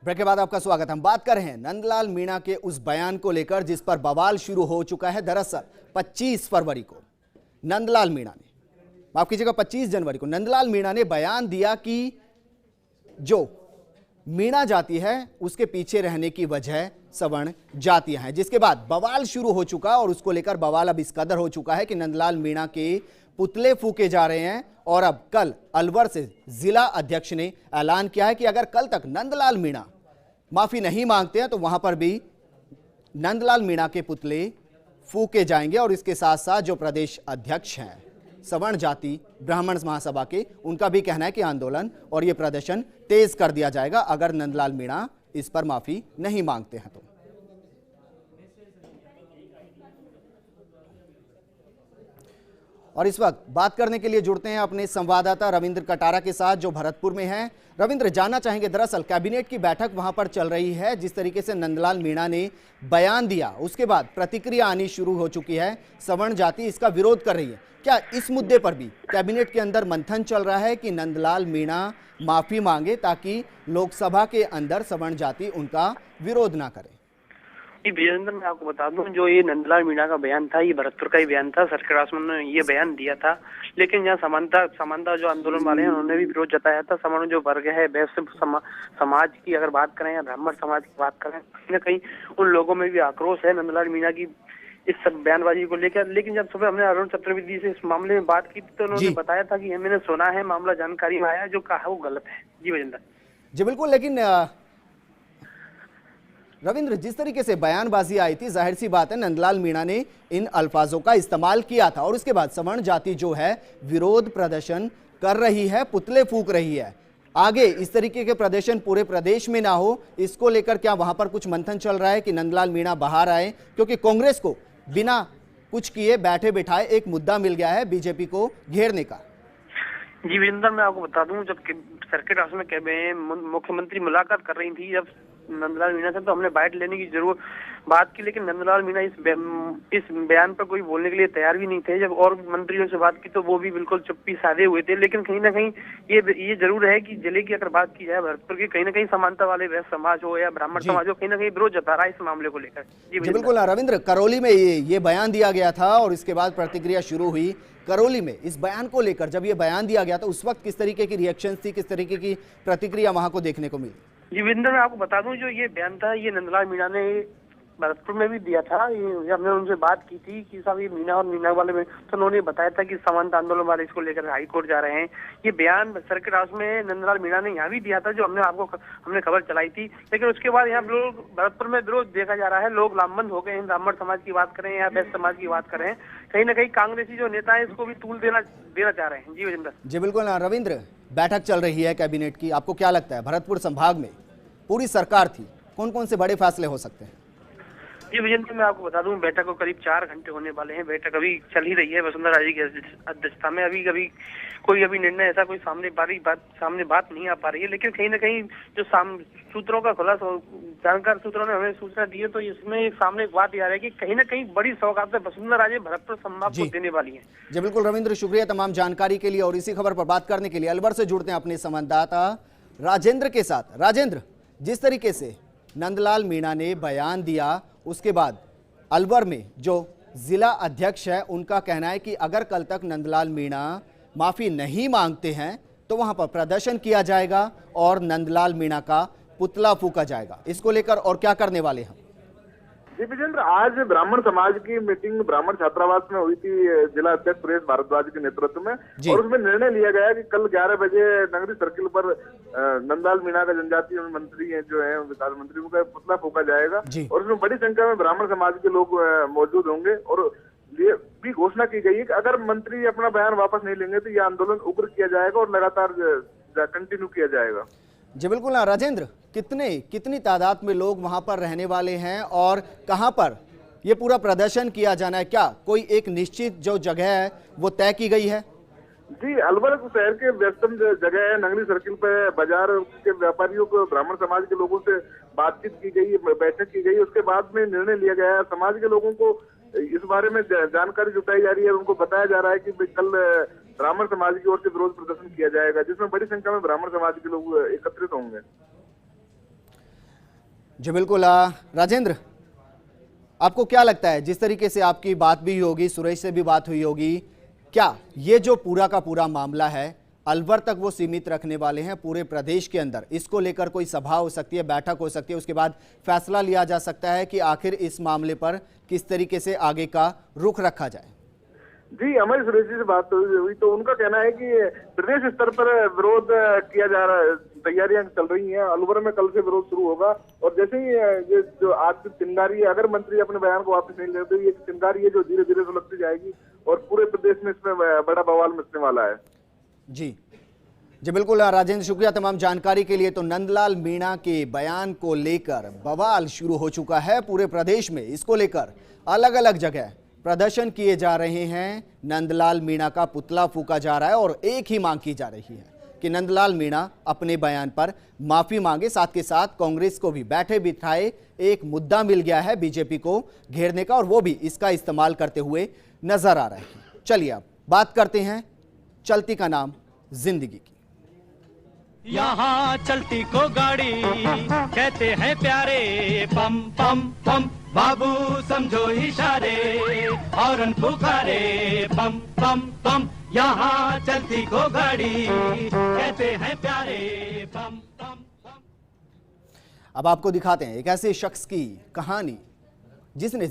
Break के बाद आपका स्वागत। हम बात कर रहे हैं नंदलाल मीणा के उस बयान को लेकर जिस पर बवाल शुरू हो चुका है। दरअसल 25 फरवरी को नंदलाल मीणा ने, माफ कीजिएगा 25 जनवरी को नंदलाल मीणा ने बयान दिया कि जो मीणा जाति है उसके पीछे रहने की वजह सवर्ण जातियां हैं, जिसके बाद बवाल शुरू हो चुका और उसको लेकर बवाल अब इस कदर हो चुका है कि नंदलाल मीणा के पुतले फूके जा रहे हैं। और अब कल अलवर से जिला अध्यक्ष ने ऐलान किया है कि अगर कल तक नंदलाल मीणा माफी नहीं मांगते हैं तो वहां पर भी नंदलाल मीणा के पुतले फूके जाएंगे। और इसके साथ साथ जो प्रदेश अध्यक्ष हैं सवर्ण जाति ब्राह्मण महासभा के, उनका भी कहना है कि आंदोलन और यह प्रदर्शन तेज कर दिया जाएगा अगर नंदलाल मीणा इस पर माफी नहीं मांगते हैं तो। और इस वक्त बात करने के लिए जुड़ते हैं अपने संवाददाता रविंद्र कटारा के साथ जो भरतपुर में हैं। रविंद्र, जानना चाहेंगे, दरअसल कैबिनेट की बैठक वहां पर चल रही है, जिस तरीके से नंदलाल मीणा ने बयान दिया उसके बाद प्रतिक्रिया आनी शुरू हो चुकी है। सवर्ण जाति इसका विरोध कर रही है। क्या इस मुद्दे पर भी कैबिनेट के अंदर मंथन चल रहा है कि नंदलाल मीणा माफी मांगे ताकि लोकसभा के अंदर सवर्ण जाति उनका विरोध ना करे? विजेंद्र, मैं आपको बता दूं, जो ये नंदलाल मीणा का बयान था, ये भरतपुर का ही बयान था। सरकार आसमान ने ये बयान दिया था, लेकिन यहाँ समानता जो आंदोलन वाले हैं उन्होंने भी विरोध जताया था। सवर्ण जो वर्ग है, वैश्य समाज की अगर बात करें या ब्राह्मण समाज की बात करें, कहीं न कहीं उन लोगों में भी आक्रोश है नंदलाल मीणा की इस सब बयानबाजी को लेकर। लेकिन जब सुबह हमने अरुण चतुर्वेदी से इस मामले में बात की तो उन्होंने बताया था कि मैंने सुना है, मामला जानकारी में आया, जो कहा वो गलत है। जी विजेंद्र जी बिल्कुल। लेकिन रविंद्र, जिस तरीके से बयानबाजी आई थी, जाहिर सी बात है नंदलाल मीणा ने इन अल्फाजों का इस्तेमाल किया था और उसके बाद सवर्ण जाति जो है विरोध प्रदर्शन कर रही है, पुतले फूक रही है। आगे इस तरीके के प्रदर्शन पूरे प्रदेश में ना हो, इसको लेकर क्या वहां पर कुछ मंथन चल रहा है कि नंदलाल मीणा बाहर आए? क्योंकि कांग्रेस को बिना कुछ किए बैठे बिठाए एक मुद्दा मिल गया है बीजेपी को घेरने का। जी वीरेंद्र, मैं आपको बता दूं, जब सर्किट हाउस में मुख्यमंत्री मुलाकात कर रही थी जब नंदलाल मीणा से, तो हमने बाइट लेने की जरूर बात की, लेकिन नंदलाल मीणा इस बयान पर कोई बोलने के लिए तैयार भी नहीं थे। जब और मंत्रियों से बात की तो वो भी बिल्कुल चुप्पी साधे हुए थे। लेकिन कहीं ना कहीं ये जरूर है कि जिले की अगर बात की जाए भरतपुर की, कहीं ना कहीं समानता वाले वैश्य समाज हो या ब्राह्मण समाज हो, कहीं ना कहीं विरोध जता रहा है इस मामले को लेकर। जी बिल्कुल रविंद्र, करौली में ये बयान दिया गया था और इसके बाद प्रतिक्रिया शुरू हुई। करौली में इस बयान को लेकर जब ये बयान दिया गया था उस वक्त किस तरीके की रिएक्शन थी, किस तरीके की प्रतिक्रिया वहां को देखने को मिली? जी वीरेंद्र, मैं आपको बता दूं, जो ये बयान था ये नंदलाल मीणा ने भरतपुर में भी दिया था। ये हमने उनसे बात की थी कि साहब ये मीणा और मीणा वाले में, तो उन्होंने बताया था कि समानता आंदोलन वाले इसको लेकर हाई कोर्ट जा रहे हैं। ये बयान सर्किट हाउस में नंदलाल मीणा ने यहाँ भी दिया था, जो हमने खबर चलाई थी। लेकिन उसके बाद यहाँ लोग भरतपुर में विरोध देखा जा रहा है, लोग लामबंद हो गए हैं। ब्राह्मण समाज की बात करें या वैश्य समाज की बात करें, कहीं ना कहीं कांग्रेसी जो नेता है इसको भी तूल देना चाह रहे हैं। जी विजेंद्र जी बिल्कुल। रविंद्र, बैठक चल रही है कैबिनेट की, आपको क्या लगता है भरतपुर संभाग में पूरी सरकार थी, कौन कौन से बड़े फैसले हो सकते हैं? जी विजेंद्र, मैं आपको बता दूं, बैठक को करीब 4 घंटे होने वाले हैं। बैठक अभी चल ही रही है वसुंधरा जी की अध्यक्षता में। अभी कोई निर्णय ऐसा कोई सामने बात नहीं आ पा रही है। लेकिन कहीं ना कहीं जो सूत्रों का खुलासा, जानकार सूत्रों ने हमें सूचना दी है, तो इसमें सामने एक बात आ रही है कि कहीं ना कहीं बड़ी सौगात वसुंधरा जी भरतपुर संभाग को देने वाली है। जी बिल्कुल रविंद्र, शुक्रिया तमाम जानकारी के लिए। और इसी खबर पर बात करने के लिए अलवर से जुड़ते हैं अपने संवाददाता राजेंद्र के साथ। राजेंद्र, जिस तरीके से नंदलाल मीणा ने बयान दिया उसके बाद अलवर में जो जिला अध्यक्ष है उनका कहना है कि अगर कल तक नंदलाल मीणा माफी नहीं मांगते हैं तो वहां पर प्रदर्शन किया जाएगा और नंदलाल मीणा का पुतला फूका जाएगा। इसको लेकर और क्या करने वाले हैं? जी विजेंद्र, आज ब्राह्मण समाज की मीटिंग ब्राह्मण छात्रावास में हुई थी जिला अध्यक्ष सुरेश भारद्वाज के नेतृत्व में, और उसमें निर्णय लिया गया कि कल 11 बजे नगरी सर्किल पर नंदलाल मीणा का जनजातीय मंत्री जो है विकास मंत्री, उनका पुतला फूका जाएगा और उसमें बड़ी संख्या में ब्राह्मण समाज के लोग मौजूद होंगे। और ये भी घोषणा की गई है कि अगर मंत्री अपना बयान वापस नहीं लेंगे तो यह आंदोलन उग्र किया जाएगा और लगातार कंटिन्यू किया जाएगा। जी बिल्कुल। राजेंद्र, कितनी तादाद में लोग वहां पर रहने वाले हैं और कहां पर ये पूरा प्रदर्शन किया जाना है? क्या कोई एक निश्चित जो जगह है वो तय की गई है? जी, अलवर शहर के व्यस्तम जगह है, नगरी सर्किल पे बाजार के व्यापारियों को, ब्राह्मण समाज के लोगों से बातचीत की गई, बैठक की गई। उसके बाद में निर्णय लिया गया है। समाज के लोगों को इस बारे में जानकारी जुटाई जा रही है, उनको बताया जा रहा है कि कल ब्राह्मण समाज की ओर से विरोध प्रदर्शन किया जाएगा, जिसमें बड़ी संख्या में ब्राह्मण समाज के लोग एकत्रित होंगे। जी बिल्कुल। राजेंद्र, आपको क्या लगता है, जिस तरीके से आपकी बात भी होगी, सुरेश से भी बात हुई होगी, क्या ये जो पूरा का पूरा मामला है अलवर तक वो सीमित रखने वाले हैं? पूरे प्रदेश के अंदर इसको लेकर कोई सभा हो सकती है, बैठक हो सकती है, उसके बाद फैसला लिया जा सकता है कि आखिर इस मामले पर किस तरीके से आगे का रुख रखा जाए? जी, हमारी सुरेश जी से बात हुई तो उनका कहना है कि प्रदेश स्तर पर विरोध किया जा रहा है, तैयारियां चल रही हैं। अलवर में कल से विरोध शुरू होगा और जैसे ही ये जो आज की चिंगारी है, अगर मंत्री अपने बयान को वापस नहीं लेते, ये चिंगारी है जो धीरे धीरे सुलगती जाएगी और पूरे प्रदेश में इसमें बड़ा बवाल मचने वाला है। जी बिल्कुल राजेंद्र, शुक्रिया तमाम जानकारी के लिए। तो नंदलाल मीणा के बयान को लेकर बवाल शुरू हो चुका है पूरे प्रदेश में। इसको लेकर अलग अलग जगह प्रदर्शन किए जा रहे हैं, नंदलाल मीणा का पुतला फूका जा रहा है और एक ही मांग की जा रही है कि नंदलाल मीणा अपने बयान पर माफी मांगे। साथ के साथ कांग्रेस को भी बैठे बिठाए एक मुद्दा मिल गया है बीजेपी को घेरने का, और वो भी इसका इस्तेमाल करते हुए नजर आ रहे हैं। चलिए अब बात करते हैं चलती का नाम जिंदगी की। यहाँ चलती को गाड़ी कहते हैं प्यारे, पम पम पम बाबू समझो इशारे, हॉर्न पुकारे, पम पम पम। यहाँ चलती को गाड़ी कहते हैं प्यारे, पम पम पम। अब आपको दिखाते हैं एक ऐसे शख्स की कहानी जिसने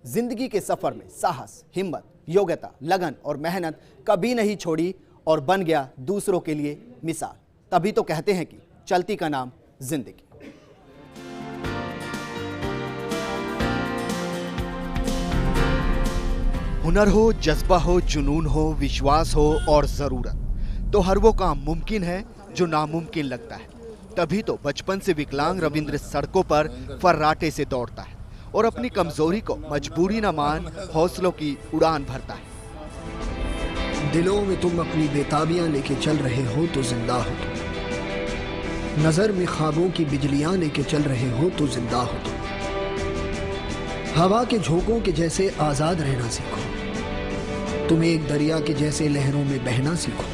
जिंदगी के सफर में साहस, हिम्मत, योग्यता, लगन और मेहनत कभी नहीं छोड़ी और बन गया दूसरों के लिए मिसाल। तभी तो कहते हैं कि चलती का नाम जिंदगी। हुनर हो, जज्बा हो, जुनून हो, विश्वास हो और जरूरत, तो हर वो काम मुमकिन है जो नामुमकिन लगता है। तभी तो बचपन से विकलांग रविंद्र सड़कों पर फर्राटे से दौड़ता है और अपनी कमजोरी को मजबूरी न मान हौसलों की उड़ान भरता है। दिलों में तुम अपनी बेताबियां लेके चल रहे हो तो जिंदा हो तुम, नजर में ख्वाबों की बिजलियां लेके चल रहे हो तो जिंदा हो तुम। हवा के झोंकों के जैसे आजाद रहना सीखो, तुम एक दरिया के जैसे लहरों में बहना सीखो।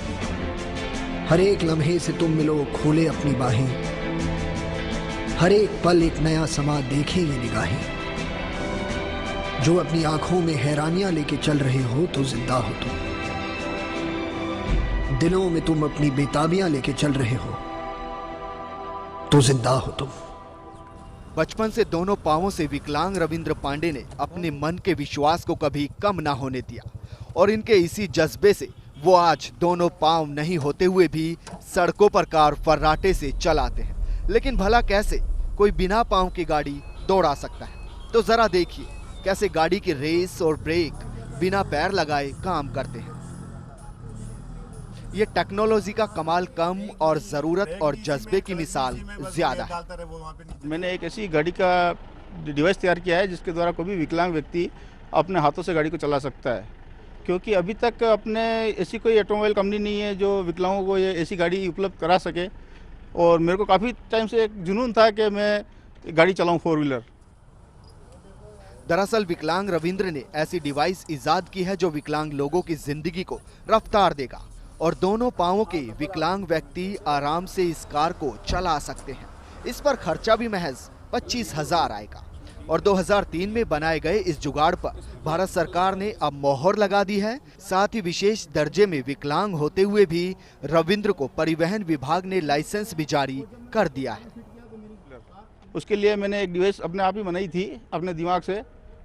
हर एक लम्हे से तुम मिलो खोले अपनी बाहें, हर एक पल एक नया समा देखे ये निगाहें। जो अपनी आंखों में हैरानियां लेके चल रहे हो तो जिंदा हो तुम, दिलों में तुम अपनी बेताबियां लेके चल रहे हो तो जिंदा हो तुम। बचपन से दोनों पांवों से विकलांग रविंद्र पांडे ने अपने मन के विश्वास को कभी कम ना होने दिया और इनके इसी जज्बे से वो आज दोनों पांव नहीं होते हुए भी सड़कों पर कार फर्राटे से चलाते हैं। लेकिन भला कैसे कोई बिना पांव की गाड़ी दौड़ा सकता है? तो जरा देखिए कैसे गाड़ी की रेस और ब्रेक बिना पैर लगाए काम करते हैं। ये टेक्नोलॉजी का कमाल कम और जरूरत और जज्बे की मिसाल ज्यादा है। मैंने एक ऐसी गाड़ी का डिवाइस तैयार किया है जिसके द्वारा कोई भी विकलांग व्यक्ति अपने हाथों से गाड़ी को चला सकता है, क्योंकि अभी तक अपने ऐसी कोई ऑटोमोबाइल कंपनी नहीं है जो विकलांगों को ये ऐसी गाड़ी उपलब्ध करा सके। और मेरे को काफ़ी टाइम से एक जुनून था कि मैं गाड़ी चलाऊँ 4 व्हीलर। दरअसल विकलांग रविंद्र ने ऐसी डिवाइस इजाद की है जो विकलांग लोगों की जिंदगी को रफ्तार देगा और दोनों पांवों के विकलांग व्यक्ति आराम से इस कार को चला सकते हैं। इस पर खर्चा भी महज 25,000 आएगा और 2003 में बनाए गए इस जुगाड़ पर भारत सरकार ने अब मोहर लगा दी है। साथ ही विशेष दर्जे में विकलांग होते हुए भी रविंद्र को परिवहन विभाग ने लाइसेंस भी जारी कर दिया है। उसके लिए मैंने एक डिवाइस अपने आप ही बनाई थी अपने दिमाग से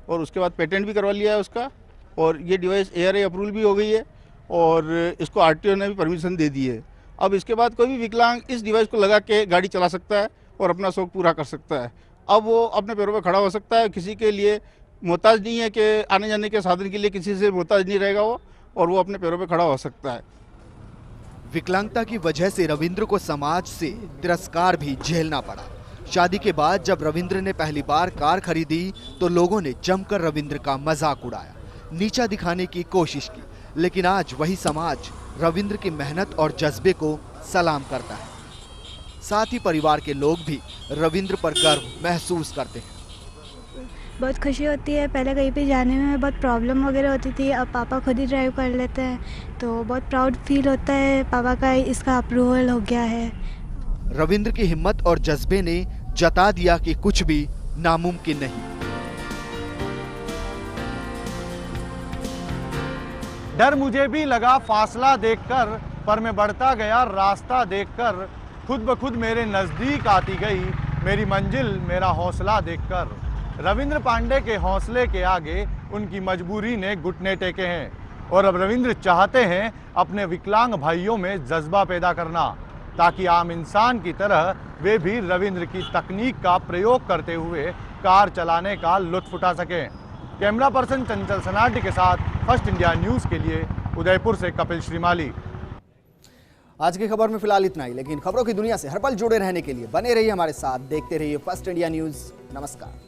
और उसके बाद पेटेंट भी करवा लिया है उसका, और ये डिवाइस ARA अप्रूवल भी हो गई है और इसको RTO ने भी परमिशन दे दी है। अब इसके बाद कोई भी विकलांग इस डिवाइस को लगा के गाड़ी चला सकता है और अपना शौक पूरा कर सकता है। अब वो अपने पैरों पर खड़ा हो सकता है, किसी के लिए मोहताज नहीं है कि आने जाने के साधन के लिए किसी से मोहताज नहीं रहेगा वो, और वो अपने पैरों पर खड़ा हो सकता है। विकलांगता की वजह से रविंद्र को समाज से तिरस्कार भी झेलना पड़ा। शादी के बाद जब रविंद्र ने पहली बार कार खरीदी तो लोगों ने जमकर रविंद्र का मजाक उड़ाया, नीचा दिखाने की कोशिश की। लेकिन आज वही समाज रविंद्र की मेहनत और जज्बे को सलाम करता है। साथ ही परिवार के लोग भी रविंद्र पर गर्व महसूस करते हैं। बहुत खुशी होती है। पहले कहीं पे जाने में बहुत प्रॉब्लम वगैरह होती थी, अब पापा खुद ही ड्राइव कर लेते हैं तो बहुत प्राउड फील होता है। पापा का इसका अप्रूवल हो गया है। रविंद्र की हिम्मत और जज्बे ने जता दिया कि कुछ भी नामुमकिन नहीं। डर मुझे भी लगा फासला देखकर, पर मैं बढ़ता गया रास्ता देखकर। खुद ब खुद मेरे नजदीक आती गई मेरी मंजिल मेरा हौसला देखकर। रविंद्र पांडे के हौसले के आगे उनकी मजबूरी ने घुटने टेके हैं और अब रविंद्र चाहते हैं अपने विकलांग भाइयों में जज्बा पैदा करना, ताकि आम इंसान की तरह वे भी रविंद्र की तकनीक का प्रयोग करते हुए कार चलाने का लुत्फ उठा सकें। कैमरा पर्सन चंचल सनाटी के साथ फर्स्ट इंडिया न्यूज़ के लिए उदयपुर से कपिल श्रीमाली। आज की खबर में फिलहाल इतना ही, लेकिन खबरों की दुनिया से हर पल जुड़े रहने के लिए बने रहिए हमारे साथ, देखते रहिए फर्स्ट इंडिया न्यूज़। नमस्कार।